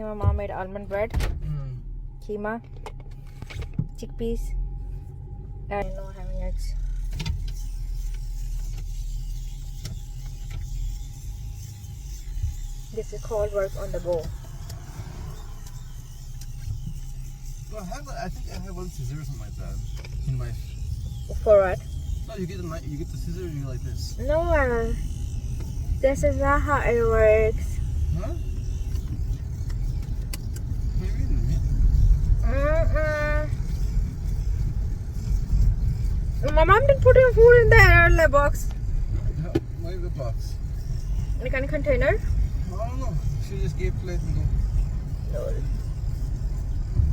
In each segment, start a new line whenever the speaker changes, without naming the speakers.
Nimra Mohamed almond bread, keema, chickpeas, and no having eggs. This is called work on the go.
No, I think I have one scissor or something like that in my.
For what?
No, you get the scissor and you like this.
No, this is not how it works.
Huh? What are you reading?
My mom didn't put her food in the box.
Why the box?
Any kind of container?
I don't know. She just gave plate and go.
No.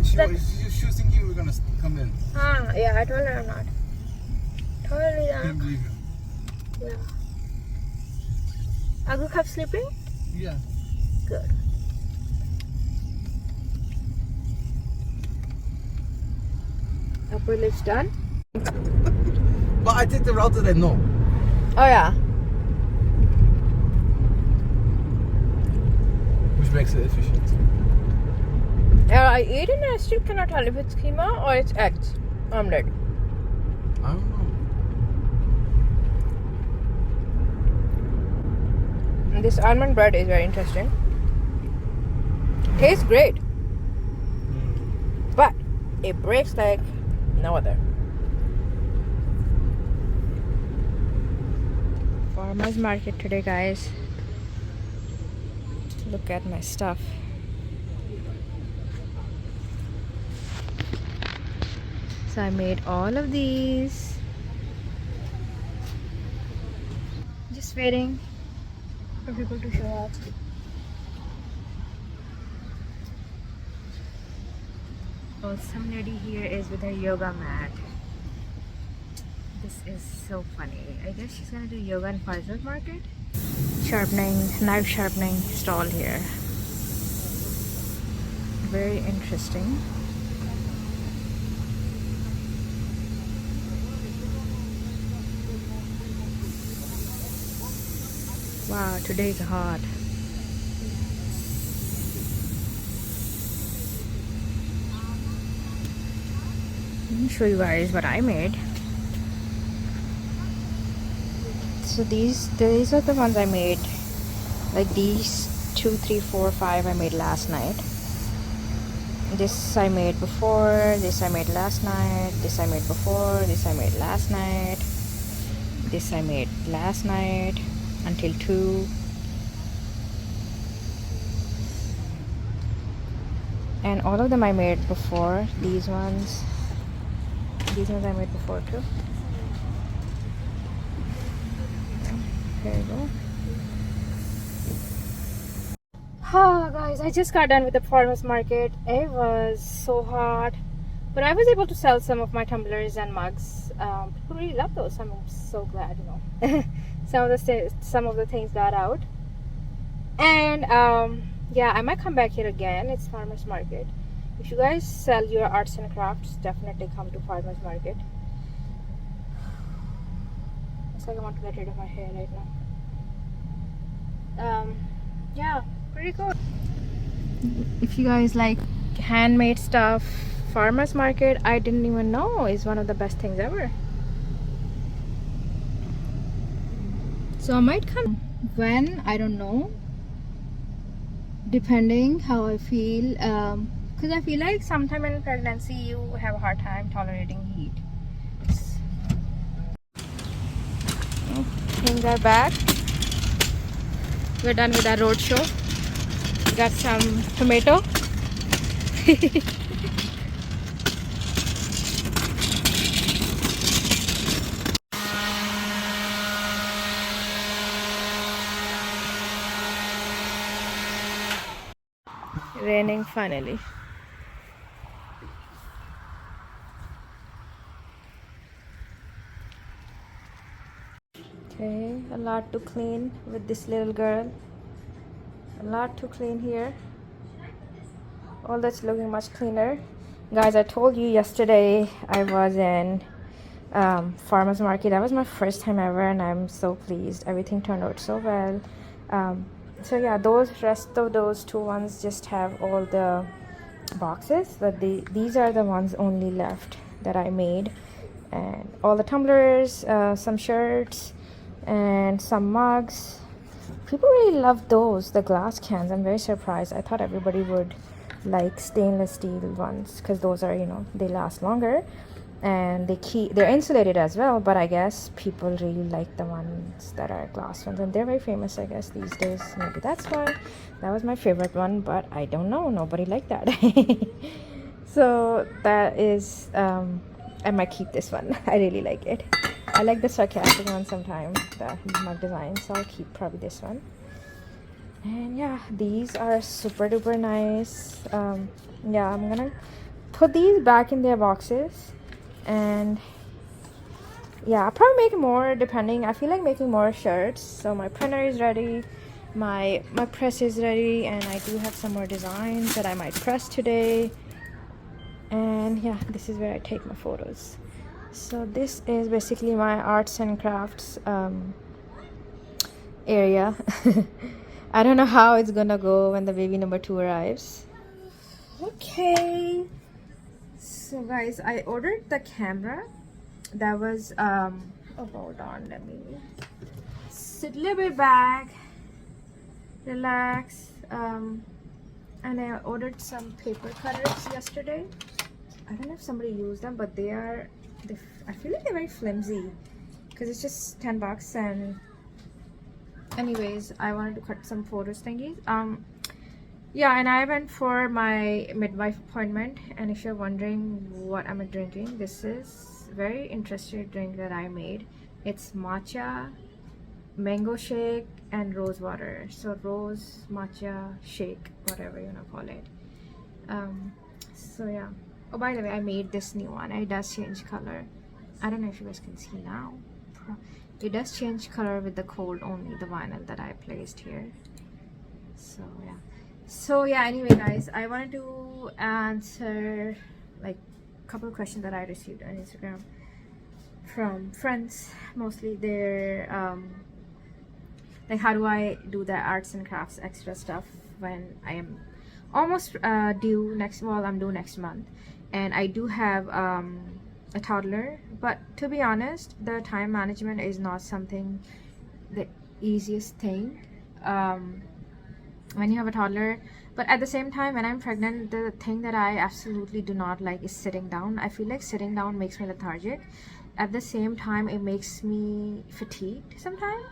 She was thinking we were gonna come in.
Yeah, I told her I'm not. Totally not.
Couldn't believe you.
Yeah. Are you kept sleeping?
Yeah.
Good. Upper lips done?
But I take the route that I know.
Oh yeah.
Which makes it efficient.
I ate it and I still cannot tell if it's keema or it's eggs omelette.
I don't know.
This almond bread is very interesting. Tastes great, but it breaks like no other. Farmers market today, guys. Look at my stuff. So I made all of these. Just waiting for people to show up. Oh, some lady here is with her yoga mat. This is so funny. I guess she's gonna do yoga in farmers market. Knife sharpening stall here. Very interesting. Wow, today is hot. Let me show you guys what I made. So these are the ones I made. Like these 2, 3, 4, 5 I made last night. This I made before, this I made last night, this I made before, this I made last night, this I made last night until 2. And all of them I made before. These ones I made before too. There you go. Oh guys, I just got done with the farmers market. It was so hot, but I was able to sell some of my tumblers and mugs. People really love those. I'm so glad, you know. some of the things got out, and yeah, I might come back here again. It's farmers market. If you guys sell your arts and crafts, definitely come to farmers market. It's like I want to get rid of my hair right now. Yeah, pretty cool. If you guys like handmade stuff, farmers market, I didn't even know, is one of the best things ever. So I might come when, I don't know, depending how I feel, because I feel like sometime in pregnancy you have a hard time tolerating heat. Things are back. We're done with our road show. Got some tomato. Raining finally. Okay, a lot to clean with this little girl. A lot to clean here. All that's looking much cleaner. Guys, I told you yesterday I was in farmers market. That was my first time ever and I'm so pleased. Everything turned out so well. So yeah, those rest of those two ones just have all the boxes, but these are the ones only left that I made, and all the tumblers, some shirts, and some mugs. People really love those, the glass cans. I'm very surprised. I thought everybody would like stainless steel ones because those are, you know, they last longer and they're insulated as well, but I guess people really like the ones that are glass ones, and they're very famous, I guess, these days. Maybe that's why. That was my favorite one, but I don't know, nobody liked that. So that is I might keep this one. I really like it. I like the sarcastic one sometimes, the mug design, so I'll keep probably this one. And yeah, these are super duper nice. Yeah, I'm gonna put these back in their boxes, and yeah, I'll probably make more depending. I feel like making more shirts. So my printer is ready, my press is ready, and I do have some more designs that I might press today. And yeah, this is where I take my photos. So this is basically my arts and crafts area. I don't know how it's gonna go when the baby number 2 arrives. Okay, so guys, I ordered the camera. That was oh, hold on, let me sit a little bit back, relax. And I ordered some paper cutters yesterday. I don't know if somebody used them, but I feel like they're very flimsy because it's just $10. And anyways, I wanted to cut some photos thingies. Yeah, and I went for my midwife appointment, and if you're wondering what I'm drinking, this is very interesting drink that I made. It's matcha, mango shake, and rose water. So rose matcha shake, whatever you wanna call it. So yeah. Oh, by the way, I made this new one. It does change color. I don't know if you guys can see now. It does change color with the cold only, the vinyl that I placed here. So yeah, anyway guys, I wanted to answer like a couple of questions that I received on Instagram from friends. Mostly they're like, how do I do the arts and crafts extra stuff when I am almost due next, well, I'm due next month, and I do have a toddler. But to be honest, the time management is not something the easiest thing when you have a toddler. But at the same time, when I'm pregnant, the thing that I absolutely do not like is sitting down. I feel like sitting down makes me lethargic. At the same time, it makes me fatigued sometimes,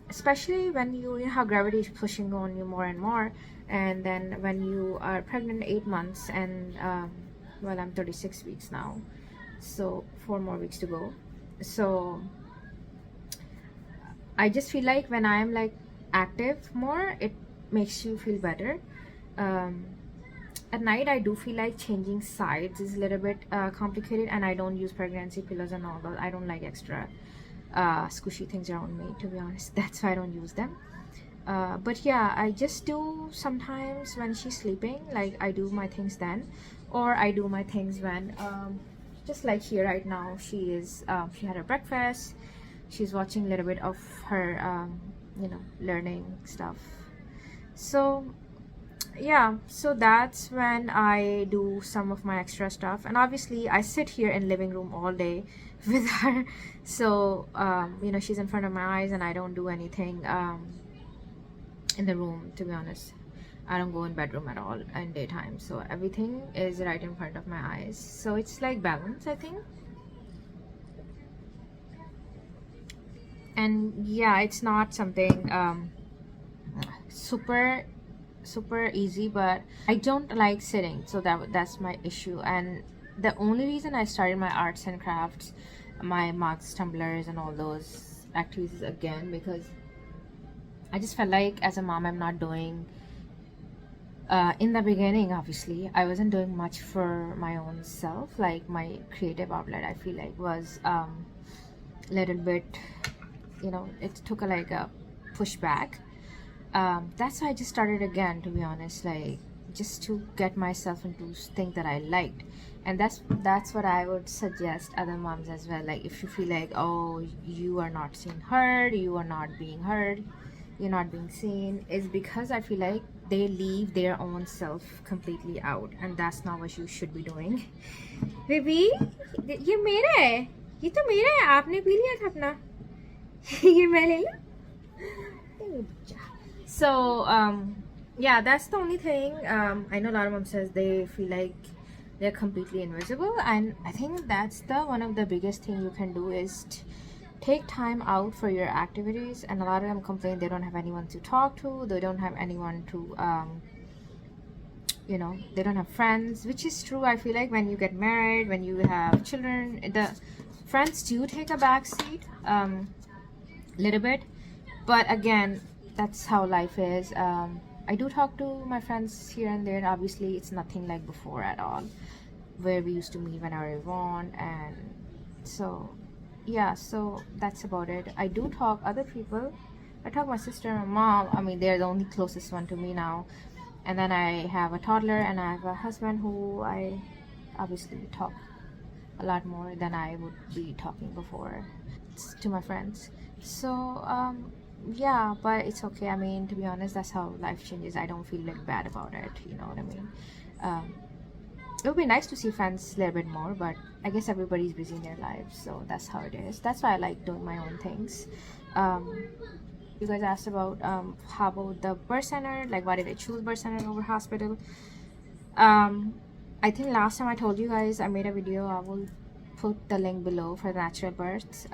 especially when you know how gravity is pushing on you more and more. And then when you are pregnant 8 months, and well, I'm 36 weeks now, so 4 more weeks to go. So I just feel like when I'm like active more, it makes you feel better. At night, I do feel like changing sides is a little bit complicated, and I don't use pregnancy pillows and all that. I don't like extra squishy things around me, to be honest. That's why I don't use them. But yeah, I just do sometimes when she's sleeping, like I do my things then, or I do my things when just like here right now, she had her breakfast, she's watching a little bit of her you know, learning stuff. So yeah, so that's when I do some of my extra stuff. And obviously I sit here in living room all day with her, so you know, she's in front of my eyes, and I don't do anything in the room, to be honest. I don't go in bedroom at all in daytime, so everything is right in front of my eyes. So it's like balance, I think. And yeah, it's not something super easy, but I don't like sitting, so that's my issue. And the only reason I started my arts and crafts, my mugs, tumblers, and all those activities again, because I just felt like as a mom, I'm not doing in the beginning, obviously I wasn't doing much for my own self. Like my creative outlet, I feel like was little bit, you know, it took like a pushback. That's why I just started again, to be honest, like just to get myself into things that I liked. And that's what I would suggest other moms as well. Like if you feel like, oh, you are not being heard, you're not being seen, is because I feel like they leave their own self completely out, and that's not what you should be doing. Baby, ये मेरा है, ये तो मेरा है, आपने P लिया था अपना, ये मैं ले लूं? So yeah, that's the only thing. I know a lot of mom says they feel like they're completely invisible, and I think that's the one of the biggest thing you can do is take time out for your activities. And a lot of them complain they don't have anyone to talk to, they don't have anyone to you know, they don't have friends, which is true. I feel like when you get married, when you have children, the friends do take a back seat little bit, but again, that's how life is. I do talk to my friends here and there. Obviously it's nothing like before at all, where we used to meet whenever we want. And so yeah, so that's about it. I do talk other people. I talk my sister and my mom. I mean, they're the only closest one to me now. And then I have a toddler, and I have a husband who I obviously talk a lot more than I would be talking before to my friends. So yeah, but it's okay. I mean, to be honest, that's how life changes. I don't feel like bad about it, you know what I mean? It would be nice to see friends a little bit more, but I guess everybody's busy in their lives, so that's how it is. That's why I like doing my own things. You guys asked about how about the birth center, like why did I choose birth center over hospital. I think last time I told you guys I made a video. I will put the link below for the natural births.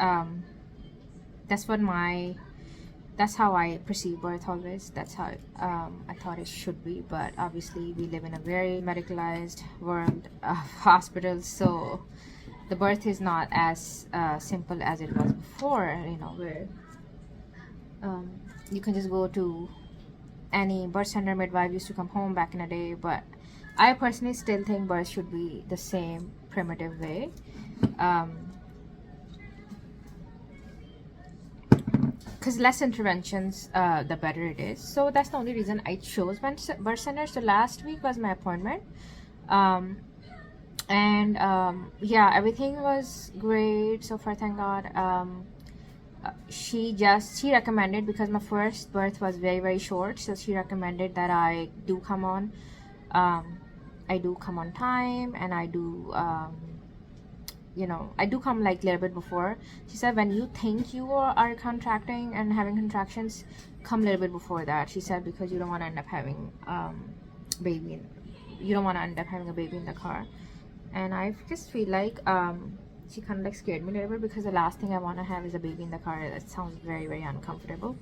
That's how I perceive birth always. That's how I thought it should be. But obviously we live in a very medicalized world of hospitals, so the birth is not as simple as it was before, you know, where you can just go to any birth center. Midwife used to come home back in the day, but I personally still think birth should be the same primitive way. Because less interventions, the better it is. So that's the only reason I chose birth center. So last week was my appointment, and yeah, everything was great so far, thank God. She recommended, because my first birth was very, very short, so she recommended that I do come on time, and I do you know, I do come like a little bit before. She said when you think you are contracting and having contractions, come a little bit before that. She said because you don't want to end up having you don't want to end up having a baby in the car. And I just feel like she kind of like scared me a little bit, because the last thing I want to have is a baby in the car. That sounds very, very uncomfortable.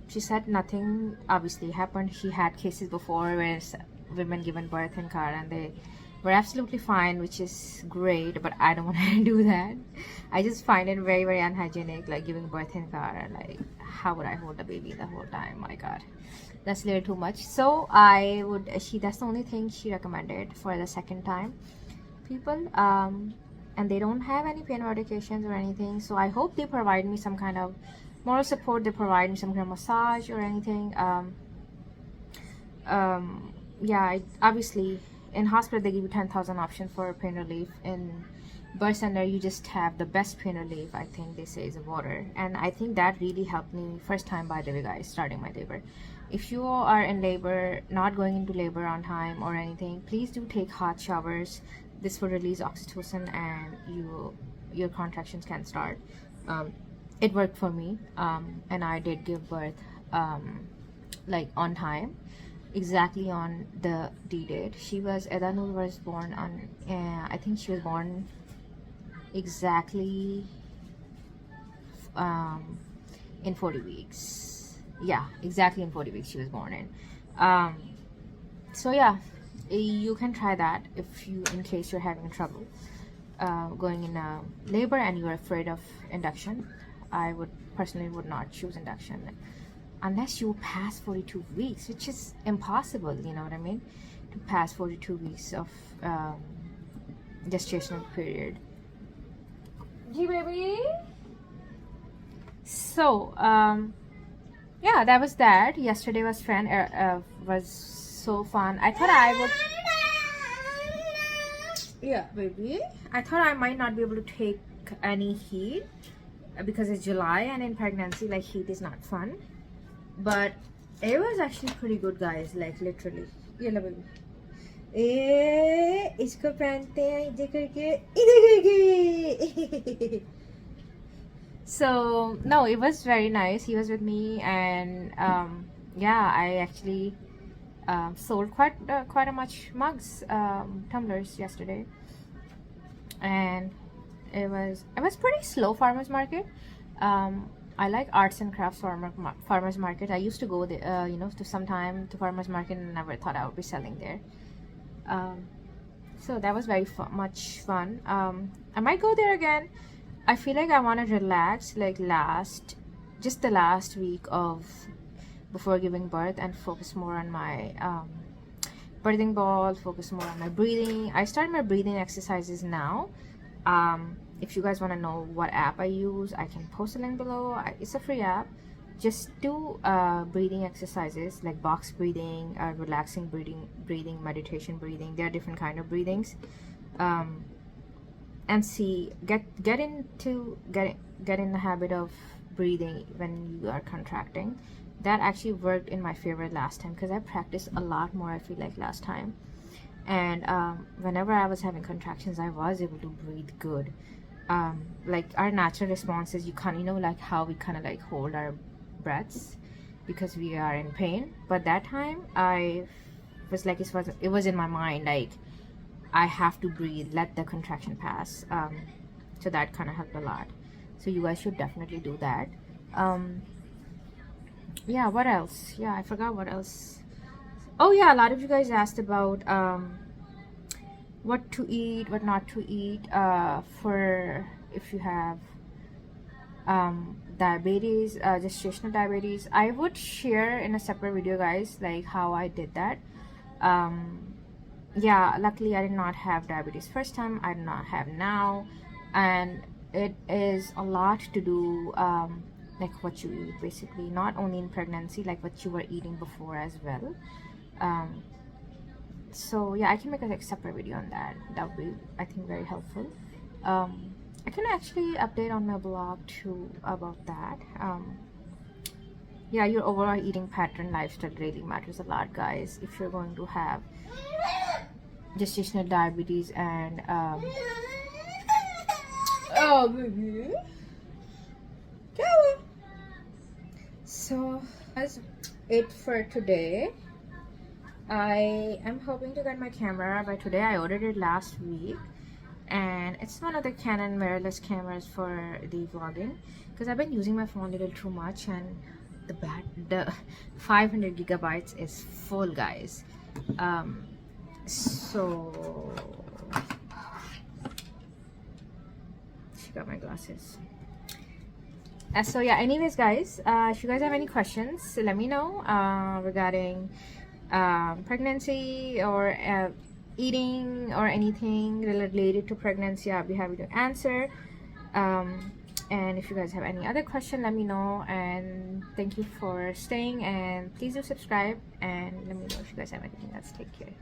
She said nothing obviously happened. She had cases before where women given birth in car and they were absolutely fine, which is great, but I don't want to do that. I just find it very, very unhygienic, like giving birth in car. Like, how would I hold the baby the whole time? My God, that's a little too much. So that's the only thing she recommended for the second time people. And they don't have any pain medications or anything, so I hope they provide me some kind of moral support. They provide me some kind of massage or anything. Yeah, obviously in hospital they give you 10,000 options for pain relief. In birth center you just have the best pain relief, I think they say, is water. And I think that really helped me first time, by the way guys, starting my labor. If you are in labor, not going into labor on time or anything, please do take hot showers. This will release oxytocin and your contractions can start. It worked for me, and I did give birth like on time, exactly on the D-date. Edanul was born on, I think she was born exactly in 40 weeks. Yeah, exactly in 40 weeks she was born in. So yeah, you can try that in case you're having trouble going in labor and you're afraid of induction. I personally would not choose induction unless you pass 42 weeks, which is impossible, you know what I mean, to pass 42 weeks of gestational period. Gee, baby. So yeah, that was that. Yesterday was so fun. I thought I would, yeah baby, I thought I might not be able to take any heat because it's July, and in pregnancy like heat is not fun. but it was actually pretty good, guys. Like literally. ये लो baby. इसको पहनते हैं इधर करके. So no, it was very nice. He was with me, and yeah, I actually sold quite a much mugs, tumblers yesterday, and it was pretty slow farmers market. I like arts and crafts farmers market. I used to go there, to sometime to farmers market, and never thought I would be selling there. So that was very much fun. I might go there again. I feel like I want to relax, like just the last week before giving birth, and focus more on my birthing ball, focus more on my breathing. I start my breathing exercises now. If you guys want to know what app I use, I can post a link below. It's a free app. Just do breathing exercises like box breathing, relaxing breathing, meditation breathing. There are different kind of breathings, and get in the habit of breathing when you are contracting. That actually worked in my favor last time, because I practiced a lot more, I feel like, last time. And whenever I was having contractions, I was able to breathe good. Like our natural responses, you can't, like how we kind of like hold our breaths because we are in pain. But that time I was like, it was in my mind, like I have to breathe, let the contraction pass. So that kind of helped a lot. So you guys should definitely do that. Yeah, what else? Yeah, I forgot what else. Oh yeah, a lot of you guys asked about what to eat, what not to eat, for if you have diabetes, gestational diabetes. I would share in a separate video, guys, like how I did that. Yeah, luckily I did not have diabetes first time. I do not have now, and it is a lot to do like what you eat, basically, not only in pregnancy, like what you were eating before as well. So yeah, I can make a separate video on that. That would be, I think, very helpful. I can actually update on my blog too about that. Yeah, your overall eating pattern, lifestyle really matters a lot, guys, if you're going to have gestational diabetes. And oh baby, so that's it for today. I am hoping to get my camera by today. I ordered it last week, and it's one of the Canon mirrorless cameras for the vlogging, because I've been using my phone a little too much, and the 500 gigabytes is full, guys. So she got my glasses. So yeah, anyways, guys, if you guys have any questions, let me know regarding pregnancy or eating or anything related to pregnancy. I'll be happy to answer. And if you guys have any other question, let me know. And thank you for staying, and please do subscribe, and let me know if you guys have anything else. Take care.